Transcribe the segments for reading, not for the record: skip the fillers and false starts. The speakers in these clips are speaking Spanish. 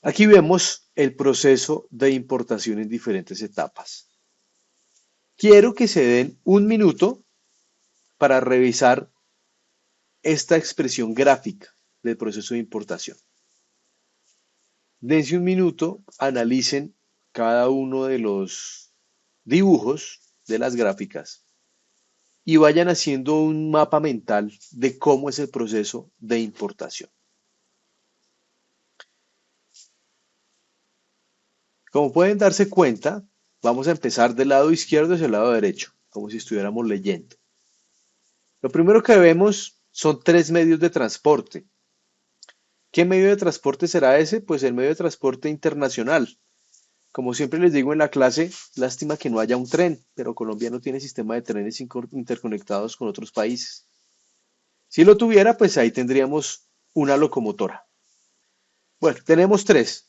Aquí vemos el proceso de importación en diferentes etapas. Quiero que se den un minuto para revisar esta expresión gráfica del proceso de importación. Dense un minuto, analicen cada uno de los dibujos de las gráficas y vayan haciendo un mapa mental de cómo es el proceso de importación. Como pueden darse cuenta, vamos a empezar del lado izquierdo hacia el lado derecho, como si estuviéramos leyendo. Lo primero que vemos son tres medios de transporte. ¿Qué medio de transporte será ese? Pues el medio de transporte internacional. Como siempre les digo en la clase, lástima que no haya un tren, pero Colombia no tiene sistema de trenes interconectados con otros países. Si lo tuviera, pues ahí tendríamos una locomotora. Bueno, tenemos tres.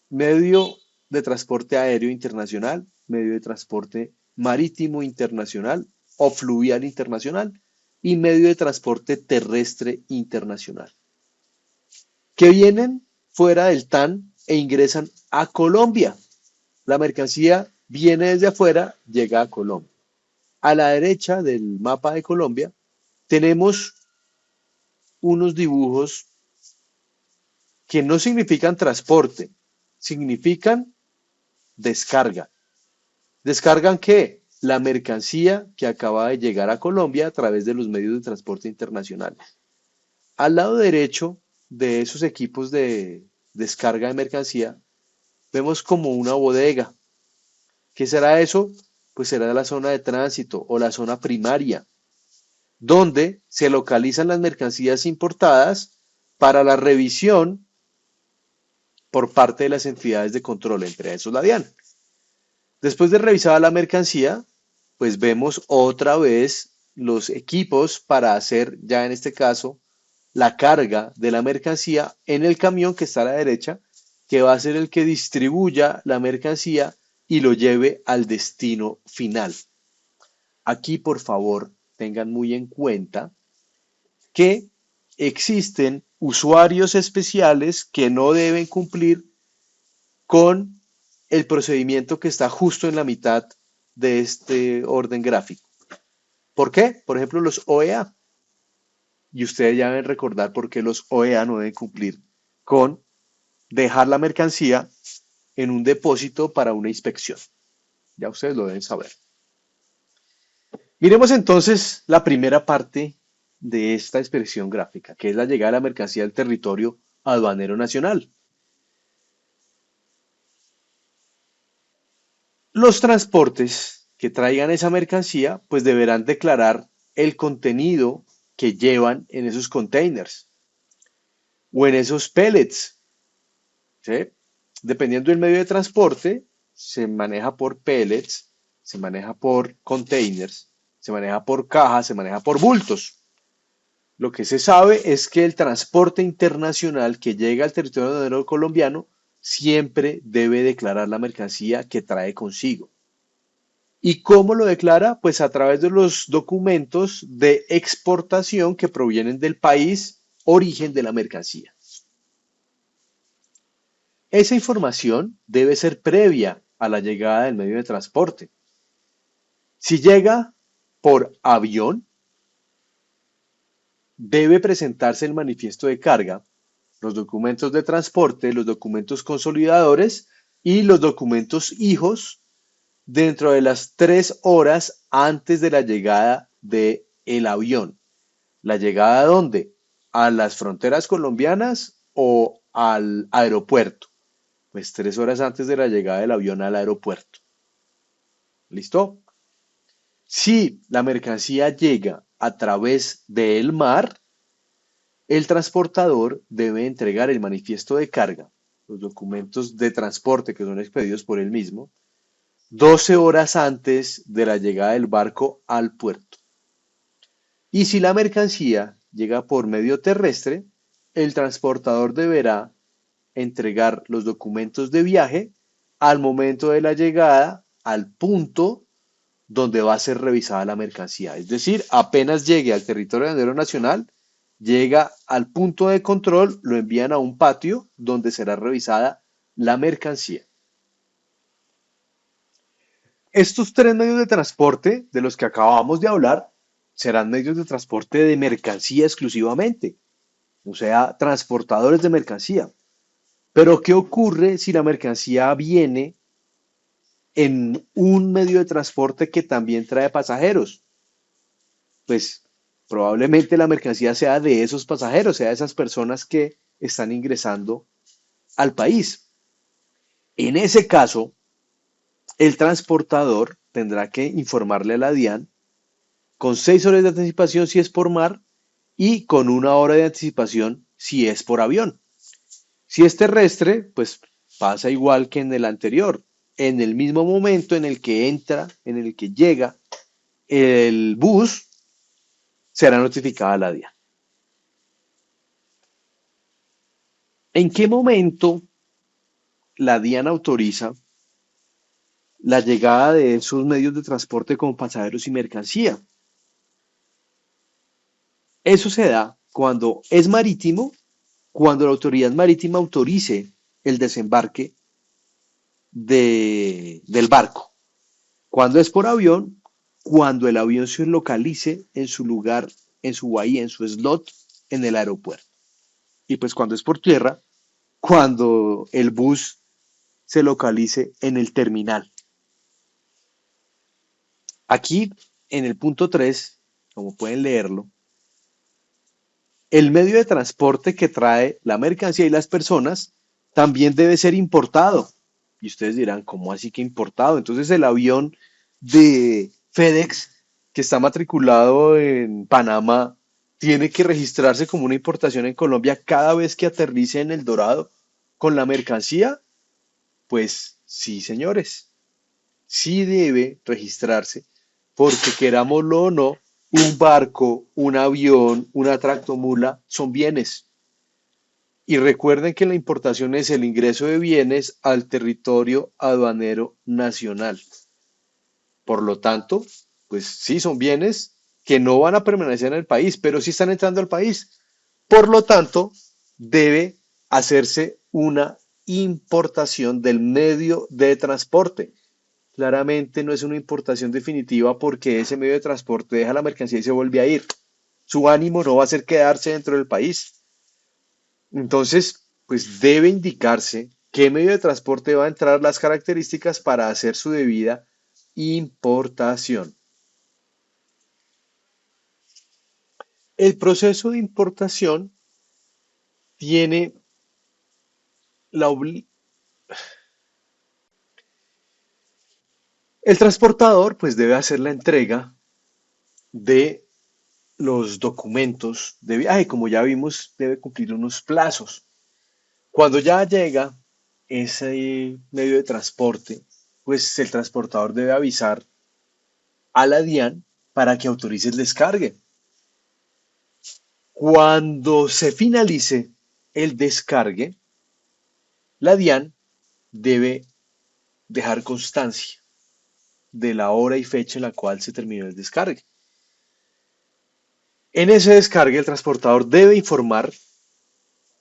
Medio de transporte aéreo internacional, medio de transporte marítimo internacional o fluvial internacional y medio de transporte terrestre internacional, que vienen fuera del TAN e ingresan a Colombia. La mercancía viene desde afuera, llega a Colombia. A la derecha del mapa de Colombia tenemos unos dibujos que no significan transporte, significan descarga. ¿Descargan qué? La mercancía que acaba de llegar a Colombia a través de los medios de transporte internacionales. Al lado derecho de esos equipos de descarga de mercancía, vemos como una bodega. ¿Qué será eso? Pues será la zona de tránsito o la zona primaria, donde se localizan las mercancías importadas para la revisión por parte de las entidades de control, entre esos la DIAN. Después de revisada la mercancía, pues vemos otra vez los equipos para hacer, ya en este caso, la carga de la mercancía en el camión que está a la derecha, que va a ser el que distribuya la mercancía y lo lleve al destino final. Aquí, por favor, tengan muy en cuenta que existen usuarios especiales que no deben cumplir con el procedimiento que está justo en la mitad de este orden gráfico. ¿Por qué? Por ejemplo, los OEA. Y ustedes ya deben recordar por qué los OEA no deben cumplir con dejar la mercancía en un depósito para una inspección. Ya ustedes lo deben saber. Miremos entonces la primera parte de esta expresión gráfica, que es la llegada de la mercancía al territorio aduanero nacional. Los transportes que traigan esa mercancía, pues deberán declarar el contenido que llevan en esos containers o en esos pellets, ¿sí? Dependiendo del medio de transporte, se maneja por pellets, se maneja por containers, se maneja por cajas, se maneja por bultos. Lo que se sabe es que el transporte internacional que llega al territorio aduanero colombiano siempre debe declarar la mercancía que trae consigo. ¿Y cómo lo declara? Pues a través de los documentos de exportación que provienen del país origen de la mercancía. Esa información debe ser previa a la llegada del medio de transporte. Si llega por avión, debe presentarse el manifiesto de carga, los documentos de transporte, los documentos consolidadores y los documentos hijos dentro de las 3 horas antes de la llegada del avión. ¿La llegada a dónde? ¿A las fronteras colombianas o al aeropuerto? Pues 3 horas antes de la llegada del avión al aeropuerto. ¿Listo? Si la mercancía llega a través del mar, el transportador debe entregar el manifiesto de carga, los documentos de transporte que son expedidos por él mismo, 12 horas antes de la llegada del barco al puerto. Y si la mercancía llega por medio terrestre, el transportador deberá entregar los documentos de viaje al momento de la llegada al punto donde va a ser revisada la mercancía. Es decir, apenas llegue al territorio aduanero nacional, llega al punto de control, lo envían a un patio donde será revisada la mercancía. Estos tres medios de transporte de los que acabamos de hablar serán medios de transporte de mercancía exclusivamente, o sea, transportadores de mercancía. Pero ¿qué ocurre si la mercancía viene en un medio de transporte que también trae pasajeros? Pues probablemente la mercancía sea de esos pasajeros, sea de esas personas que están ingresando al país. En ese caso, el transportador tendrá que informarle a la DIAN con 6 horas de anticipación si es por mar y con 1 hora de anticipación si es por avión. Si es terrestre, pues pasa igual que en el anterior. En el mismo momento en el que entra, en el que llega el bus, será notificada la DIAN. ¿En qué momento la DIAN autoriza la llegada de esos medios de transporte con pasajeros y mercancía? Eso se da cuando es marítimo, cuando la autoridad marítima autorice el desembarque del barco. Cuando es por avión, cuando el avión se localice en su lugar, en su bahía, en su slot, en el aeropuerto. Y pues cuando es por tierra, cuando el bus se localice en el terminal. Aquí, en el punto 3, como pueden leerlo, el medio de transporte que trae la mercancía y las personas también debe ser importado. Y ustedes dirán, ¿cómo así que importado? Entonces el avión de FedEx que está matriculado en Panamá tiene que registrarse como una importación en Colombia cada vez que aterrice en El Dorado con la mercancía. Pues sí, señores, sí debe registrarse porque querámoslo o no, un barco, un avión, una tractomula son bienes. Y recuerden que la importación es el ingreso de bienes al territorio aduanero nacional. Por lo tanto, pues sí son bienes que no van a permanecer en el país, pero sí están entrando al país. Por lo tanto, debe hacerse una importación del medio de transporte. Claramente no es una importación definitiva porque ese medio de transporte deja la mercancía y se vuelve a ir. Su ánimo no va a ser quedarse dentro del país. Entonces, pues debe indicarse qué medio de transporte va a entrar, las características para hacer su debida importación. El proceso de importación tiene la obligación. El transportador pues debe hacer la entrega de los documentos de viaje, como ya vimos, debe cumplir unos plazos. Cuando ya llega ese medio de transporte, pues el transportador debe avisar a la DIAN para que autorice el descargue. Cuando se finalice el descargue, la DIAN debe dejar constancia de la hora y fecha en la cual se terminó el descargue. En ese descargue, el transportador debe informar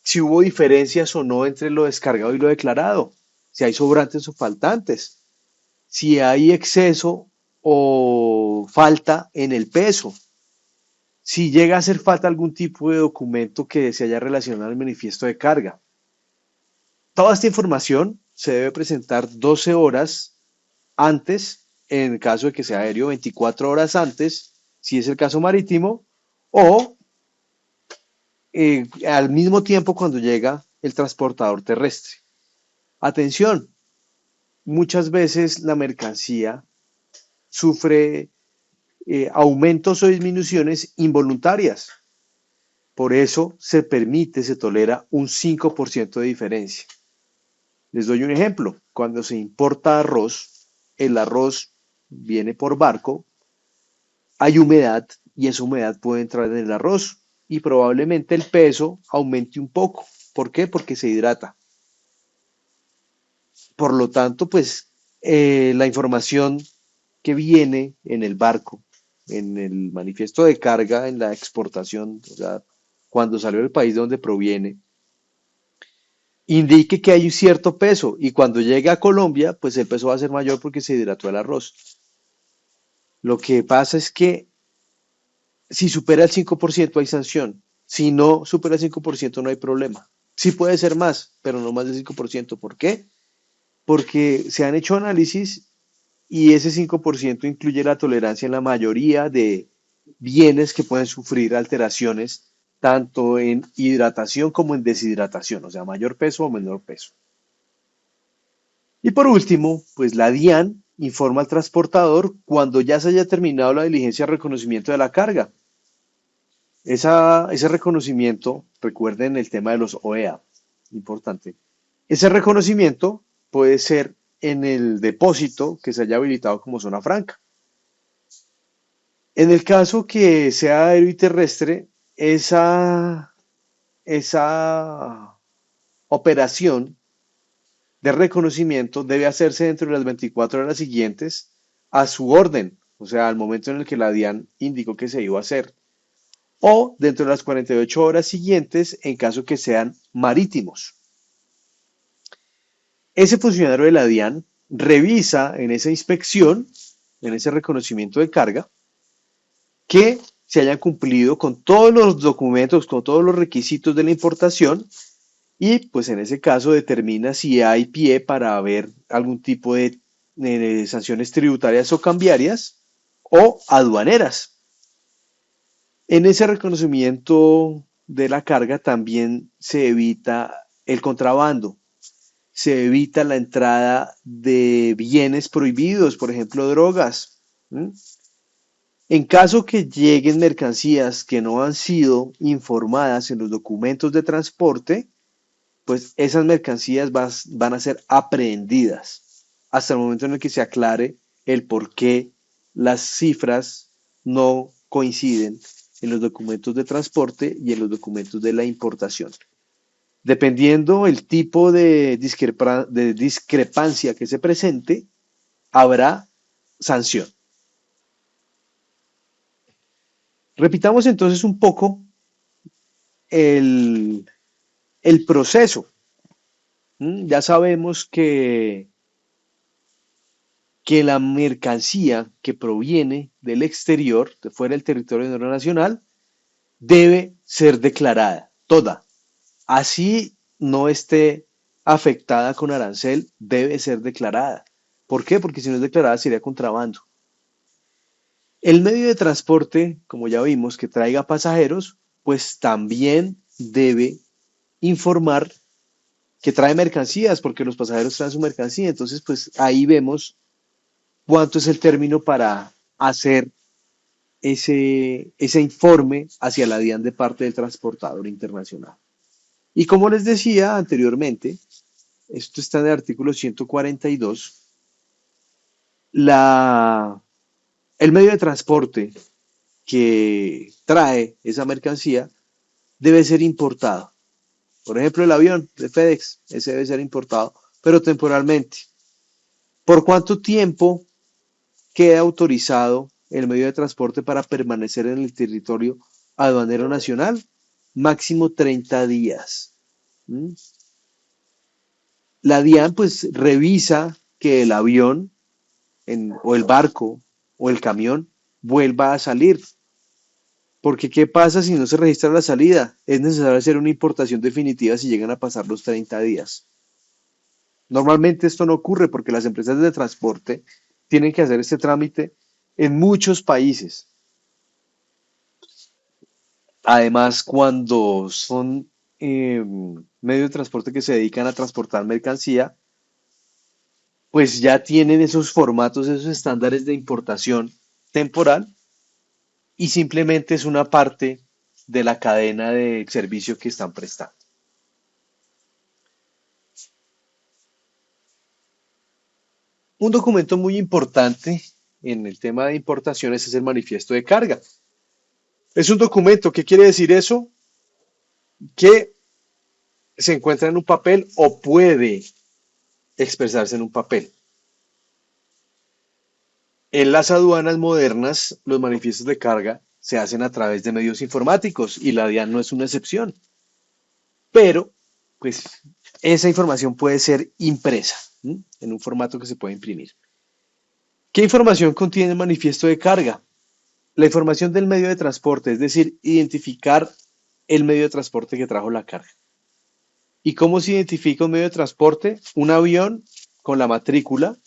si hubo diferencias o no entre lo descargado y lo declarado, si hay sobrantes o faltantes, si hay exceso o falta en el peso, si llega a hacer falta algún tipo de documento que se haya relacionado al manifiesto de carga. Toda esta información se debe presentar 12 horas antes, en el caso de que sea aéreo, 24 horas antes, si es el caso marítimo, o al mismo tiempo cuando llega el transportador terrestre. Atención, muchas veces la mercancía sufre aumentos o disminuciones involuntarias. Por eso se permite, se tolera un 5% de diferencia. Les doy un ejemplo. Cuando se importa arroz, el arroz viene por barco, hay humedad y esa humedad puede entrar en el arroz y probablemente el peso aumente un poco. ¿Por qué? Porque se hidrata. Por lo tanto, pues la información que viene en el barco, en el manifiesto de carga, en la exportación, o sea, cuando salió del país de donde proviene, indique que hay un cierto peso y cuando llegue a Colombia, pues el peso va a ser mayor porque se hidrató el arroz. Lo que pasa es que si supera el 5% hay sanción. Si no supera el 5% no hay problema. Sí puede ser más, pero no más del 5%. ¿Por qué? Porque se han hecho análisis y ese 5% incluye la tolerancia en la mayoría de bienes que pueden sufrir alteraciones tanto en hidratación como en deshidratación, o sea, mayor peso o menor peso. Y por último, pues la DIAN informa al transportador cuando ya se haya terminado la diligencia de reconocimiento de la carga. Ese reconocimiento, recuerden el tema de los OEA, importante. Ese reconocimiento puede ser en el depósito que se haya habilitado como zona franca. En el caso que sea aéreo y terrestre, esa operación de reconocimiento debe hacerse dentro de las 24 horas siguientes a su orden, o sea, al momento en el que la DIAN indicó que se iba a hacer, o dentro de las 48 horas siguientes en caso que sean marítimos. Ese funcionario de la DIAN revisa en esa inspección, en ese reconocimiento de carga, que se hayan cumplido con todos los documentos, con todos los requisitos de la importación y pues en ese caso determina si hay pie para haber algún tipo de sanciones tributarias o cambiarias o aduaneras. En ese reconocimiento de la carga también se evita el contrabando, se evita la entrada de bienes prohibidos, por ejemplo, drogas. ¿Mm? En caso que lleguen mercancías que no han sido informadas en los documentos de transporte, pues esas mercancías van a ser aprehendidas hasta el momento en el que se aclare el por qué las cifras no coinciden en los documentos de transporte y en los documentos de la importación. Dependiendo el tipo de discrepancia que se presente, habrá sanción. Repitamos entonces un poco el, el proceso. Ya sabemos que la mercancía que proviene del exterior, de fuera del territorio nacional, debe ser declarada, toda. Así no esté afectada con arancel, debe ser declarada. ¿Por qué? Porque si no es declarada sería contrabando. El medio de transporte, como ya vimos, que traiga pasajeros, pues también debe informar que trae mercancías, porque los pasajeros traen su mercancía. Entonces, pues ahí vemos cuánto es el término para hacer ese informe hacia la DIAN de parte del transportador internacional. Y como les decía anteriormente, esto está en el artículo 142, la, el medio de transporte que trae esa mercancía debe ser importado. Por ejemplo, el avión de FedEx, ese debe ser importado, pero temporalmente. ¿Por cuánto tiempo queda autorizado el medio de transporte para permanecer en el territorio aduanero nacional? Máximo 30 días. ¿Mm? La DIAN pues revisa que el avión o el barco o el camión vuelva a salir. Porque ¿qué pasa si no se registra la salida? Es necesario hacer una importación definitiva si llegan a pasar los 30 días. Normalmente esto no ocurre porque las empresas de transporte tienen que hacer este trámite en muchos países. Además, cuando son medios de transporte que se dedican a transportar mercancía, pues ya tienen esos formatos, esos estándares de importación temporal y simplemente es una parte de la cadena de servicio que están prestando. Un documento muy importante en el tema de importaciones es el manifiesto de carga. Es un documento, ¿qué quiere decir eso? Que se encuentra en un papel o puede expresarse en un papel. En las aduanas modernas, los manifiestos de carga se hacen a través de medios informáticos y la DIAN no es una excepción. Pero, pues, esa información puede ser impresa, ¿m? En un formato que se puede imprimir. ¿Qué información contiene el manifiesto de carga? La información del medio de transporte, es decir, identificar el medio de transporte que trajo la carga. ¿Y cómo se identifica un medio de transporte? Un avión con la matrícula,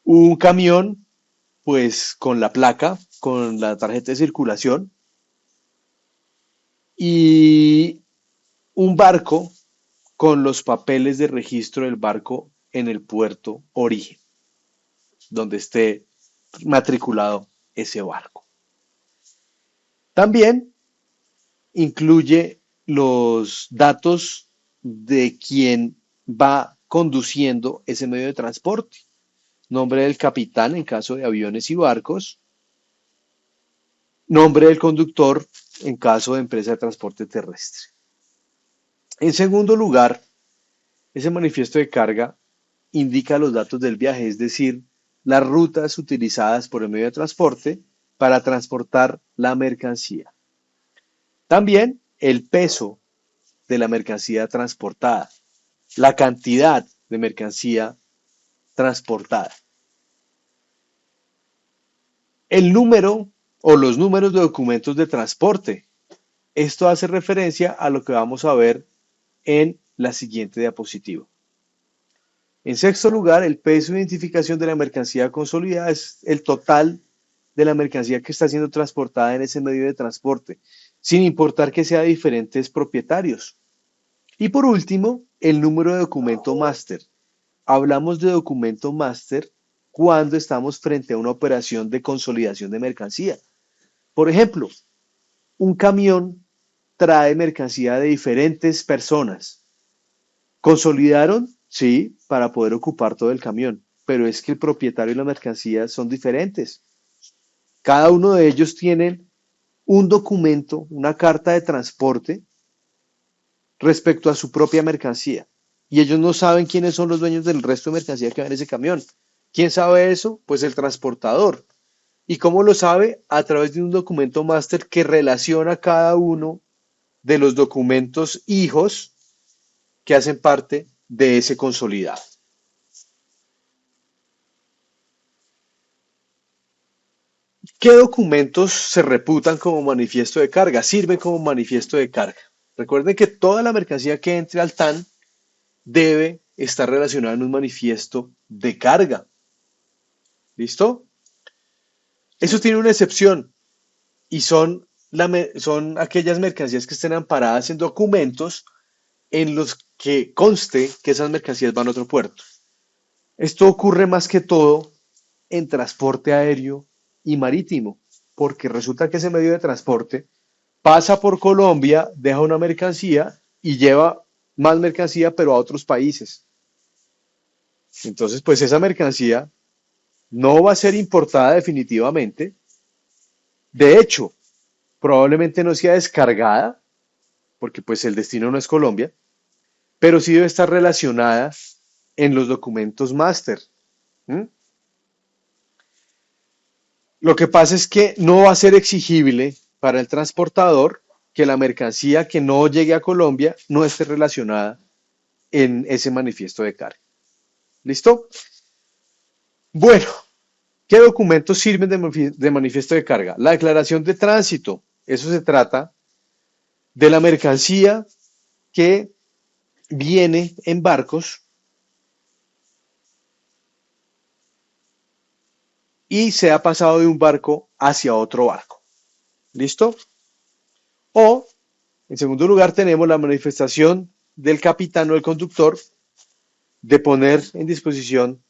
un camión pues con la placa, con la tarjeta de circulación y un barco con los papeles de registro del barco en el puerto origen, donde esté matriculado ese barco. También incluye los datos de quien va conduciendo ese medio de transporte. Nombre del capitán en caso de aviones y barcos. Nombre del conductor en caso de empresa de transporte terrestre. En segundo lugar, ese manifiesto de carga indica los datos del viaje, es decir, las rutas utilizadas por el medio de transporte para transportar la mercancía. También el peso de la mercancía transportada, la cantidad de mercancía transportada. El número o los números de documentos de transporte. Esto hace referencia a lo que vamos a ver en la siguiente diapositiva. En sexto lugar, el peso de identificación de la mercancía consolidada es el total de la mercancía que está siendo transportada en ese medio de transporte, sin importar que sea de diferentes propietarios. Y por último, el número de documento máster. Hablamos de documento máster cuando estamos frente a una operación de consolidación de mercancía. Por ejemplo, un camión trae mercancía de diferentes personas. ¿Consolidaron? Sí, para poder ocupar todo el camión, pero es que el propietario y la mercancía son diferentes. Cada uno de ellos tiene un documento, una carta de transporte respecto a su propia mercancía. Y ellos no saben quiénes son los dueños del resto de mercancía que va en ese camión. ¿Quién sabe eso? Pues el transportador. ¿Y cómo lo sabe? A través de un documento máster que relaciona cada uno de los documentos hijos que hacen parte de ese consolidado. ¿Qué documentos se reputan como manifiesto de carga? Sirven como manifiesto de carga. Recuerden que toda la mercancía que entre al TAN debe estar relacionada en un manifiesto de carga. ¿Listo? Eso tiene una excepción y son aquellas mercancías que estén amparadas en documentos en los que conste que esas mercancías van a otro puerto. Esto ocurre más que todo en transporte aéreo y marítimo, porque resulta que ese medio de transporte pasa por Colombia, deja una mercancía y lleva más mercancía, pero a otros países. Entonces, pues esa mercancía no va a ser importada definitivamente. De hecho, probablemente no sea descargada, porque pues el destino no es Colombia, pero sí debe estar relacionada en los documentos máster. ¿Mm? Lo que pasa es que no va a ser exigible para el transportador que la mercancía que no llegue a Colombia no esté relacionada en ese manifiesto de carga. ¿Listo? Bueno, ¿qué documentos sirven de manifiesto de carga? La declaración de tránsito. Eso se trata de la mercancía que viene en barcos y se ha pasado de un barco hacia otro barco. ¿Listo? O, en segundo lugar, tenemos la manifestación del capitán o el conductor de poner en disposición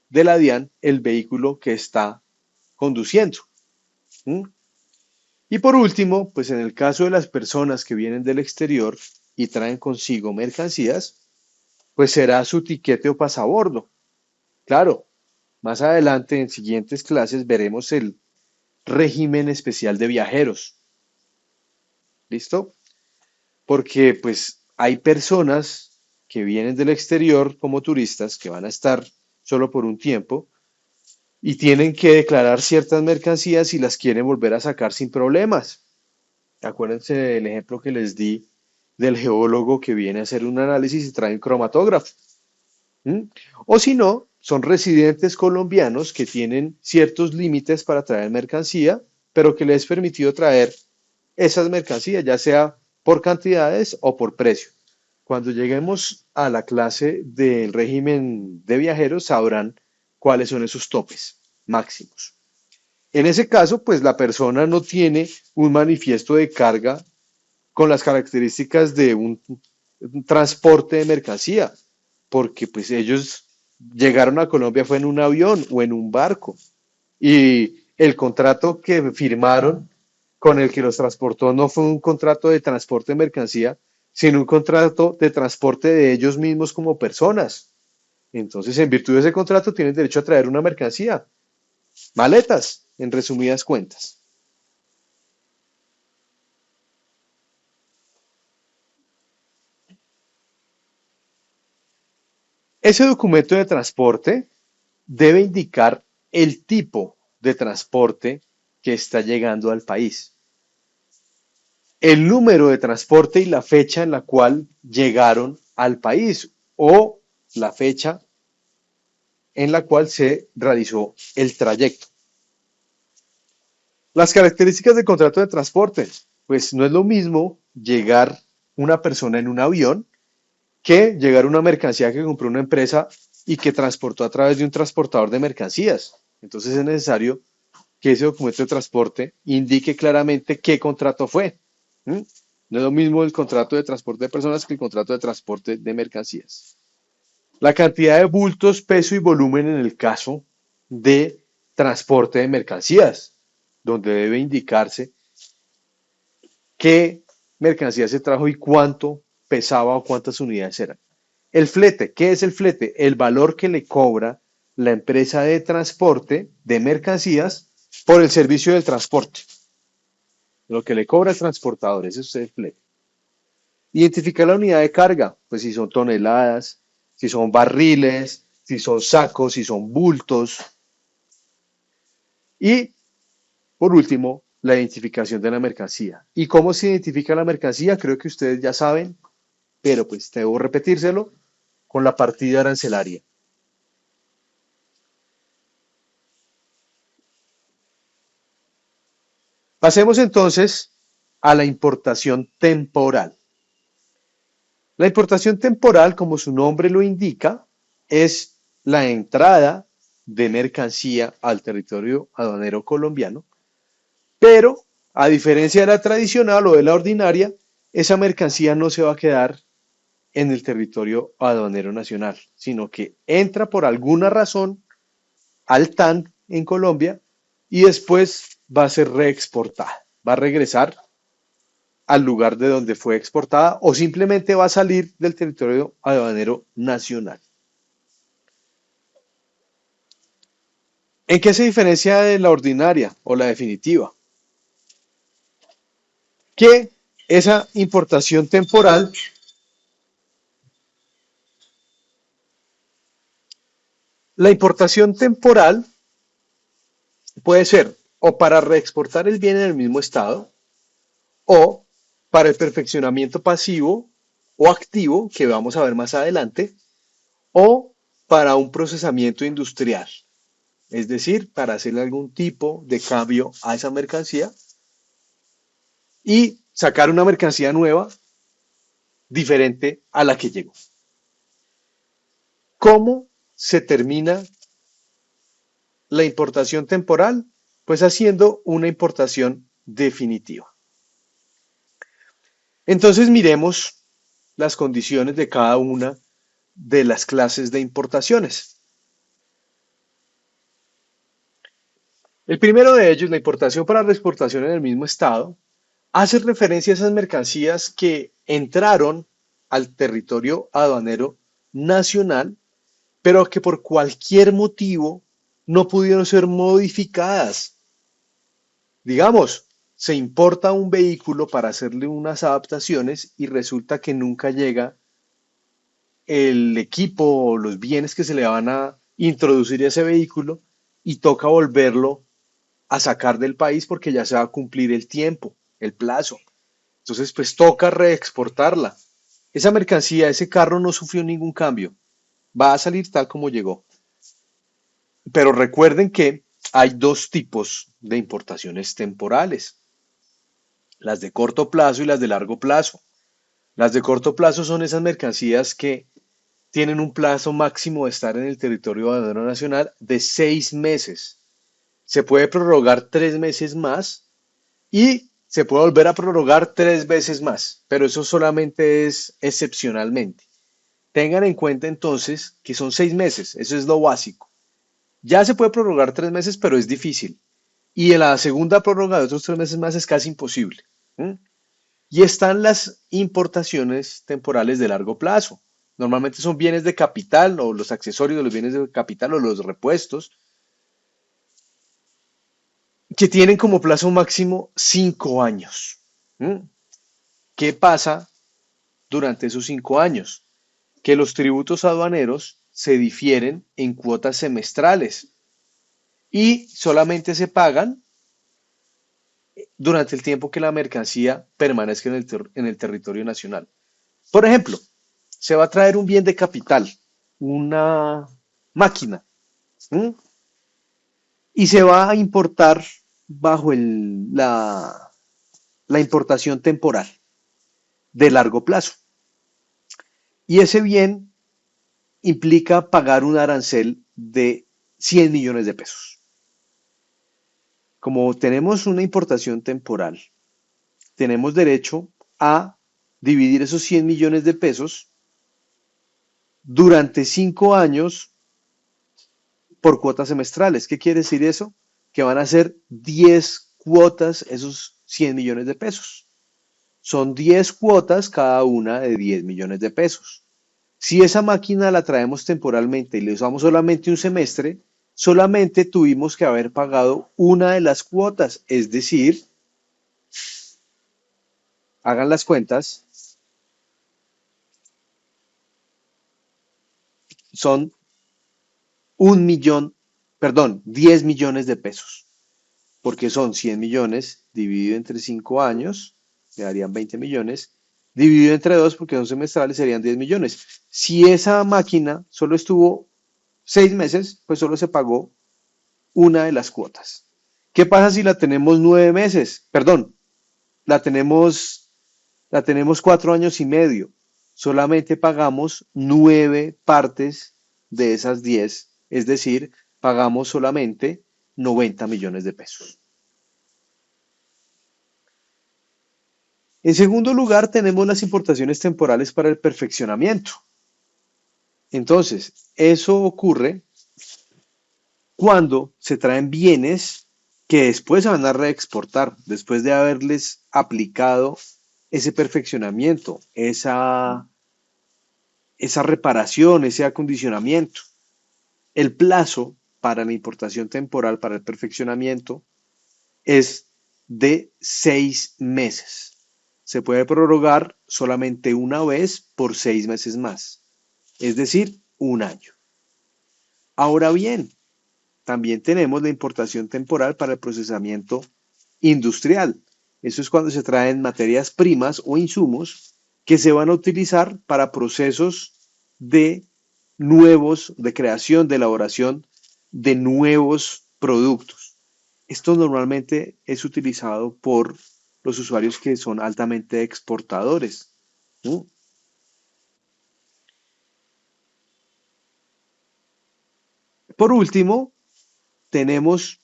de la DIAN el vehículo que está conduciendo. ¿Mm? Y por último, pues en el caso de las personas que vienen del exterior y traen consigo mercancías, pues será su tiquete o pasabordo. Claro, más adelante en siguientes clases veremos el régimen especial de viajeros. ¿Listo? Porque pues hay personas que vienen del exterior como turistas que van a estar solo por un tiempo y tienen que declarar ciertas mercancías y las quieren volver a sacar sin problemas. Acuérdense del ejemplo que les di del geólogo que viene a hacer un análisis y trae un cromatógrafo. ¿Mm? O si no, son residentes colombianos que tienen ciertos límites para traer mercancía, pero que les es permitido traer esas mercancías, ya sea por cantidades o por precio. Cuando lleguemos a la clase del régimen de viajeros, sabrán cuáles son esos topes máximos. En ese caso, pues la persona no tiene un manifiesto de carga con las características de un transporte de mercancía, porque pues ellos llegaron a Colombia fue en un avión o en un barco y el contrato que firmaron con el que los transportó no fue un contrato de transporte de mercancía, sino un contrato de transporte de ellos mismos como personas. Entonces, en virtud de ese contrato, tienen derecho a traer una mercancía, maletas, en resumidas cuentas. Ese documento de transporte debe indicar el tipo de transporte que está llegando al país, el número de transporte y la fecha en la cual llegaron al país o la fecha en la cual se realizó el trayecto. Las características del contrato de transporte, pues no es lo mismo llegar una persona en un avión que llegar una mercancía que compró una empresa y que transportó a través de un transportador de mercancías. Entonces es necesario que ese documento de transporte indique claramente qué contrato fue. ¿Mm? No es lo mismo el contrato de transporte de personas que el contrato de transporte de mercancías. La cantidad de bultos, peso y volumen en el caso de transporte de mercancías, donde debe indicarse qué mercancía se trajo y cuánto pesaba o cuántas unidades eran. El flete, ¿qué es el flete? El valor que le cobra la empresa de transporte de mercancías por el servicio del transporte. Lo que le cobra el transportador, ese es el flete. Identificar la unidad de carga, pues si son toneladas, si son barriles, si son sacos, si son bultos. Y por último, la identificación de la mercancía. ¿Y cómo se identifica la mercancía? Creo que ustedes ya saben, pero pues debo repetírselo con la partida arancelaria. Pasemos entonces a la importación temporal. La importación temporal, como su nombre lo indica, es la entrada de mercancía al territorio aduanero colombiano, pero a diferencia de la tradicional o de la ordinaria, esa mercancía no se va a quedar en el territorio aduanero nacional, sino que entra por alguna razón al TAN en Colombia y después va a ser reexportada, va a regresar al lugar de donde fue exportada o simplemente va a salir del territorio aduanero nacional. ¿En qué se diferencia de la ordinaria o la definitiva? Que esa importación temporal, la importación temporal puede ser o para reexportar el bien en el mismo estado o para el perfeccionamiento pasivo o activo, que vamos a ver más adelante, o para un procesamiento industrial, es decir, para hacerle algún tipo de cambio a esa mercancía y sacar una mercancía nueva diferente a la que llegó. ¿Cómo se termina la importación temporal? Pues haciendo una importación definitiva. Entonces miremos las condiciones de cada una de las clases de importaciones. El primero de ellos, la importación para reexportación en el mismo estado, hace referencia a esas mercancías que entraron al territorio aduanero nacional, pero que por cualquier motivo no pudieron ser modificadas. Digamos, se importa un vehículo para hacerle unas adaptaciones y resulta que nunca llega el equipo o los bienes que se le van a introducir a ese vehículo y toca volverlo a sacar del país porque ya se va a cumplir el tiempo, el plazo. Entonces, pues toca reexportarla. Esa mercancía, ese carro no sufrió ningún cambio. Va a salir tal como llegó. Pero recuerden que hay dos tipos de importaciones temporales, las de corto plazo y las de largo plazo. Las de corto plazo son esas mercancías que tienen un plazo máximo de estar en el territorio aduanero nacional de 6 meses. Se puede prorrogar 3 meses más y se puede volver a prorrogar 3 veces más, pero eso solamente es excepcionalmente. Tengan en cuenta entonces que son 6 meses, eso es lo básico. Ya se puede prorrogar 3 meses, pero es difícil. Y en la segunda prórroga de otros 3 meses más es casi imposible. ¿Mm? Y están las importaciones temporales de largo plazo. Normalmente son bienes de capital o los accesorios de los bienes de capital o los repuestos que tienen como plazo máximo 5 años. ¿Mm? ¿Qué pasa durante esos 5 años? Que los tributos aduaneros se difieren en cuotas semestrales y solamente se pagan durante el tiempo que la mercancía permanezca en el territorio nacional. Por ejemplo, se va a traer un bien de capital, una máquina, ¿m? Y se va a importar bajo la importación temporal de largo plazo. Y ese bien implica pagar un arancel de 100 millones de pesos. Como tenemos una importación temporal, tenemos derecho a dividir esos 100 millones de pesos durante 5 años por cuotas semestrales. ¿Qué quiere decir eso? Que van a ser 10 cuotas esos 100 millones de pesos. Son 10 cuotas cada una de 10 millones de pesos. Si esa máquina la traemos temporalmente y le usamos solamente un semestre, solamente tuvimos que haber pagado una de las cuotas, es decir, hagan las cuentas, son 1 millón, perdón, 10 millones de pesos, porque son 100 millones dividido entre 5 años, le darían 20 millones, dividido entre 2 porque son semestrales serían 10 millones. Si esa máquina solo estuvo 6 meses, pues solo se pagó una de las cuotas. ¿Qué pasa si la tenemos 9 meses? Perdón, la tenemos, la tenemos 4 años y medio. Solamente pagamos 9 partes de esas 10, es decir, pagamos solamente 90 millones de pesos. En segundo lugar, tenemos las importaciones temporales para el perfeccionamiento. Entonces, eso ocurre cuando se traen bienes que después se van a reexportar, después de haberles aplicado ese perfeccionamiento, esa reparación, ese acondicionamiento. El plazo para la importación temporal, para el perfeccionamiento, es de 6 meses. Se puede prorrogar solamente una vez por 6 meses más, es decir, un año. Ahora bien, también tenemos la importación temporal para el procesamiento industrial. Eso es cuando se traen materias primas o insumos que se van a utilizar para procesos de de creación, de elaboración de nuevos productos. Esto normalmente es utilizado por los usuarios que son altamente exportadores. ¿No? Por último, tenemos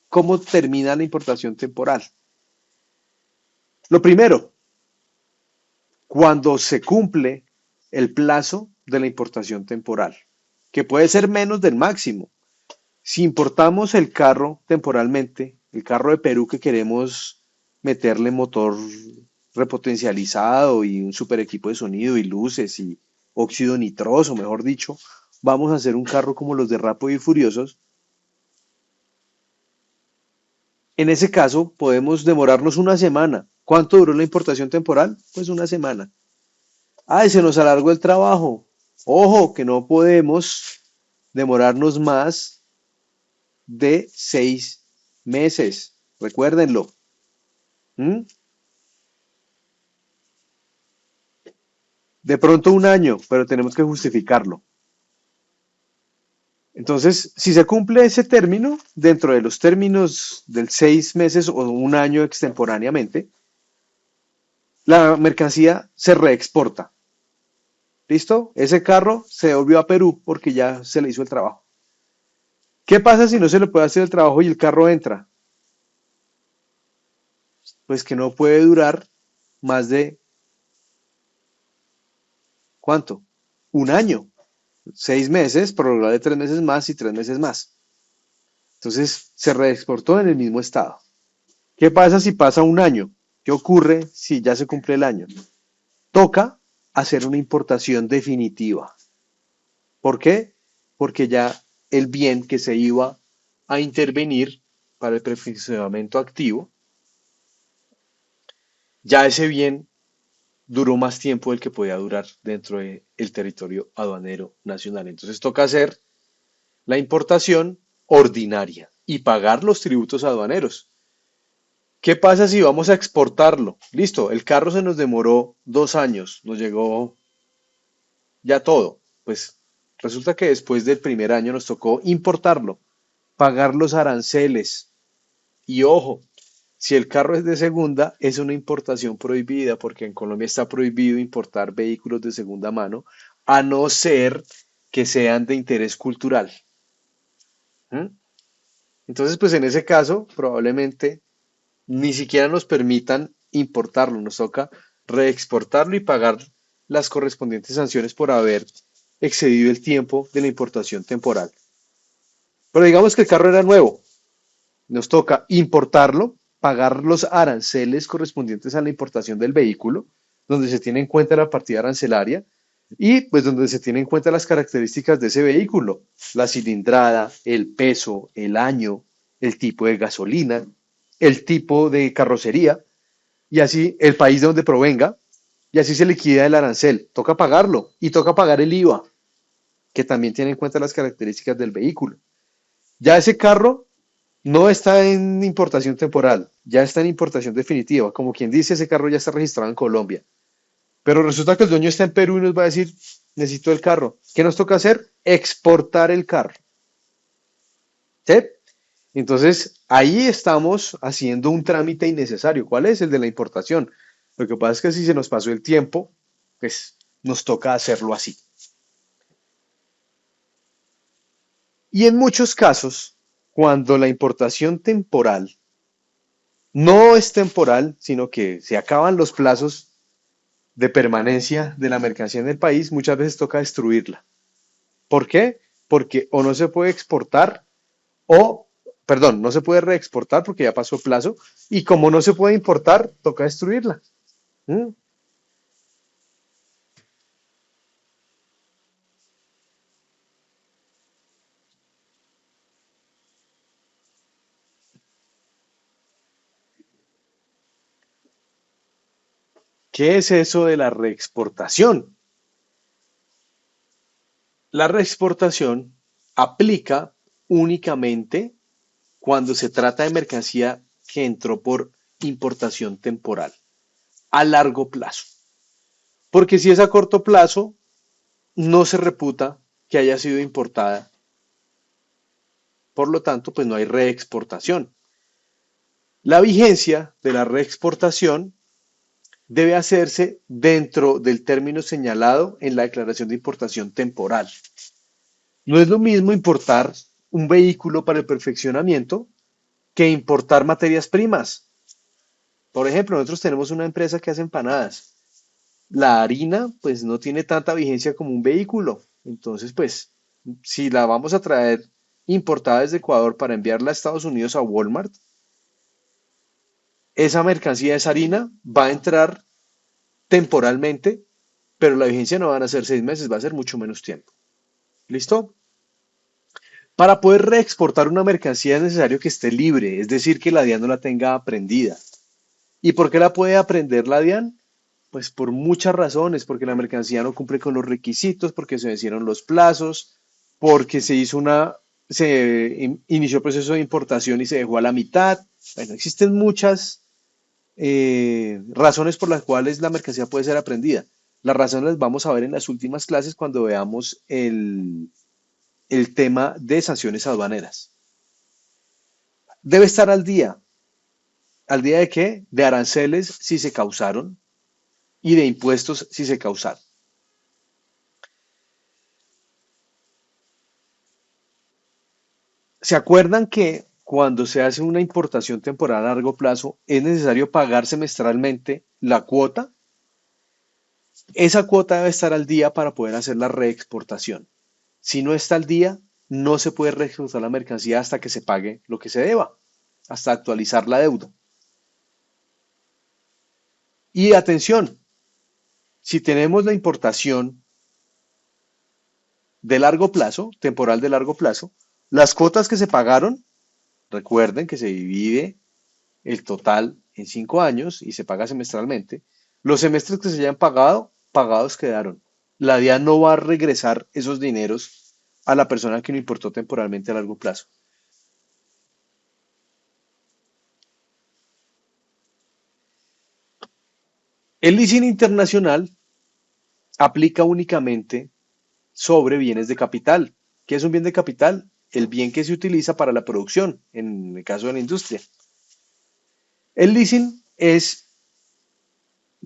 cómo termina la importación temporal. Lo primero, cuando se cumple el plazo de la importación temporal, que puede ser menos del máximo. Si importamos el carro temporalmente, el carro de Perú que queremos meterle motor repotencializado y un super equipo de sonido y luces y óxido nitroso, mejor dicho, vamos a hacer un carro como los de Rápido y Furiosos. En ese caso, podemos demorarnos una semana. ¿Cuánto duró la importación temporal? Pues una semana. Ay, se nos alargó el trabajo. Ojo, que no podemos demorarnos más de 6 meses. Recuérdenlo. ¿Mm? De pronto un año, pero tenemos que justificarlo. Entonces, si se cumple ese término, dentro de los términos del 6 meses o un año extemporáneamente, la mercancía se reexporta. ¿Listo? Ese carro se devolvió a Perú porque ya se le hizo el trabajo. ¿Qué pasa si no se le puede hacer el trabajo y el carro entra? Pues que no puede durar más de, ¿cuánto? Un año. 6 meses, prorrogado de 3 meses más y 3 meses más. Entonces se reexportó en el mismo estado. ¿Qué pasa si pasa un año? ¿Qué ocurre si ya se cumple el año? Toca hacer una importación definitiva. ¿Por qué? Porque ya el bien que se iba a intervenir para el perfeccionamiento activo, ya ese bien duró más tiempo del que podía durar dentro del territorio aduanero nacional. Entonces toca hacer la importación ordinaria y pagar los tributos aduaneros. ¿Qué pasa si vamos a exportarlo? Listo, el carro se nos demoró 2 años, nos llegó ya todo. Pues resulta que después del primer año nos tocó importarlo, pagar los aranceles. Y ojo, si el carro es de segunda, es una importación prohibida porque en Colombia está prohibido importar vehículos de segunda mano, a no ser que sean de interés cultural. ¿Mm? Entonces, pues en ese caso, probablemente ni siquiera nos permitan importarlo, nos toca reexportarlo y pagar las correspondientes sanciones por haber excedido el tiempo de la importación temporal. Pero digamos que el carro era nuevo, nos toca importarlo, pagar los aranceles correspondientes a la importación del vehículo, donde se tiene en cuenta la partida arancelaria y pues donde se tienen en cuenta las características de ese vehículo, la cilindrada, el peso, el año, el tipo de gasolina, el tipo de carrocería y así el país de donde provenga y así se liquida el arancel. Toca pagarlo y toca pagar el IVA, que también tiene en cuenta las características del vehículo. Ya ese carro no está en importación temporal, ya está en importación definitiva. Como quien dice, ese carro ya está registrado en Colombia. Pero resulta que el dueño está en Perú y nos va a decir, necesito el carro. ¿Qué nos toca hacer? Exportar el carro. ¿Sí? Entonces, ahí estamos haciendo un trámite innecesario. ¿Cuál es? El de la importación. Lo que pasa es que si se nos pasó el tiempo, pues nos toca hacerlo así. Y en muchos casos, cuando la importación temporal no es temporal, sino que se acaban los plazos de permanencia de la mercancía en el país, muchas veces toca destruirla. ¿Por qué? Porque o no se puede exportar o, perdón, no se puede reexportar porque ya pasó el plazo y como no se puede importar, toca destruirla. ¿Mm? ¿Qué es eso de la reexportación? La reexportación aplica únicamente cuando se trata de mercancía que entró por importación temporal a largo plazo. Porque si es a corto plazo, no se reputa que haya sido importada. Por lo tanto, pues no hay reexportación. La vigencia de la reexportación debe hacerse dentro del término señalado en la declaración de importación temporal. No es lo mismo importar un vehículo para el perfeccionamiento que importar materias primas. Por ejemplo, nosotros tenemos una empresa que hace empanadas. La harina, pues no tiene tanta vigencia como un vehículo. Entonces, pues, si la vamos a traer importada desde Ecuador para enviarla a Estados Unidos a Walmart, esa mercancía, esa harina, va a entrar temporalmente, pero la vigencia no van a ser 6 meses, va a ser mucho menos tiempo. ¿Listo? Para poder reexportar una mercancía es necesario que esté libre, es decir, que la DIAN no la tenga aprendida. ¿Y por qué la puede aprender la DIAN? Pues por muchas razones, porque la mercancía no cumple con los requisitos, porque se vencieron los plazos, porque se inició el proceso de importación y se dejó a la mitad. Bueno, existen muchas razones por las cuales la mercancía puede ser aprendida. Las razones las vamos a ver en las últimas clases cuando veamos el tema de sanciones aduaneras. Debe estar al día. ¿Al día de qué? De aranceles si se causaron y de impuestos si se causaron. ¿Se acuerdan que cuando se hace una importación temporal a largo plazo es necesario pagar semestralmente la cuota? Esa cuota debe estar al día para poder hacer la reexportación. Si no está al día, no se puede reexportar la mercancía hasta que se pague lo que se deba, hasta actualizar la deuda. Y atención, si tenemos la importación de largo plazo, temporal de largo plazo, las cuotas que se pagaron, recuerden que se divide el total en 5 años y se paga semestralmente. Los semestres que se hayan pagado, pagados quedaron. La DIAN no va a regresar esos dineros a la persona que lo importó temporalmente a largo plazo. El leasing internacional aplica únicamente sobre bienes de capital. ¿Qué es un bien de capital? El bien que se utiliza para la producción, en el caso de la industria. El leasing es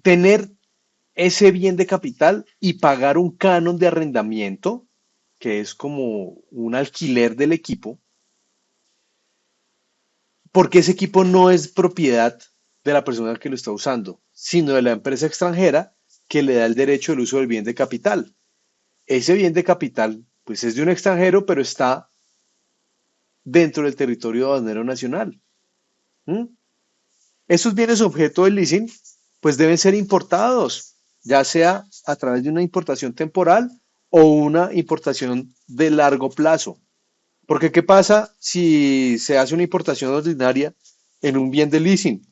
tener ese bien de capital y pagar un canon de arrendamiento, que es como un alquiler del equipo, porque ese equipo no es propiedad de la persona que lo está usando, sino de la empresa extranjera que le da el derecho al uso del bien de capital. Ese bien de capital, pues es de un extranjero, pero está dentro del territorio aduanero nacional. ¿Mm? Esos bienes objeto del leasing, pues deben ser importados, ya sea a través de una importación temporal o una importación de largo plazo. Porque ¿qué pasa si se hace una importación ordinaria en un bien de leasing?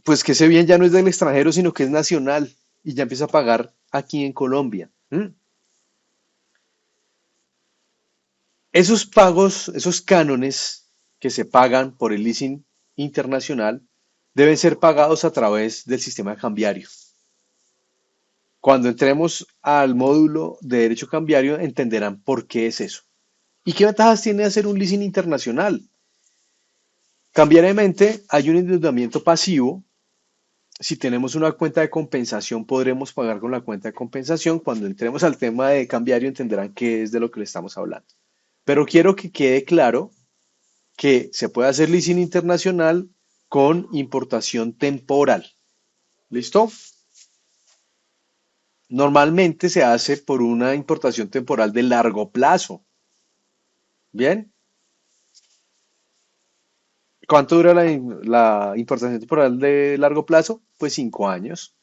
Pues que ese bien ya no es del extranjero, sino que es nacional y ya empieza a pagar aquí en Colombia. ¿Mm? Esos pagos, esos cánones que se pagan por el leasing internacional deben ser pagados a través del sistema cambiario. Cuando entremos al módulo de derecho cambiario entenderán por qué es eso. ¿Y qué ventajas tiene hacer un leasing internacional? Cambiariamente hay un endeudamiento pasivo. Si tenemos una cuenta de compensación, podremos pagar con la cuenta de compensación. Cuando entremos al tema de cambiario entenderán qué es de lo que le estamos hablando. Pero quiero que quede claro que se puede hacer leasing internacional con importación temporal. ¿Listo? Normalmente se hace por una importación temporal de largo plazo. Bien, ¿cuánto dura la importación temporal de largo plazo? Pues 5 años.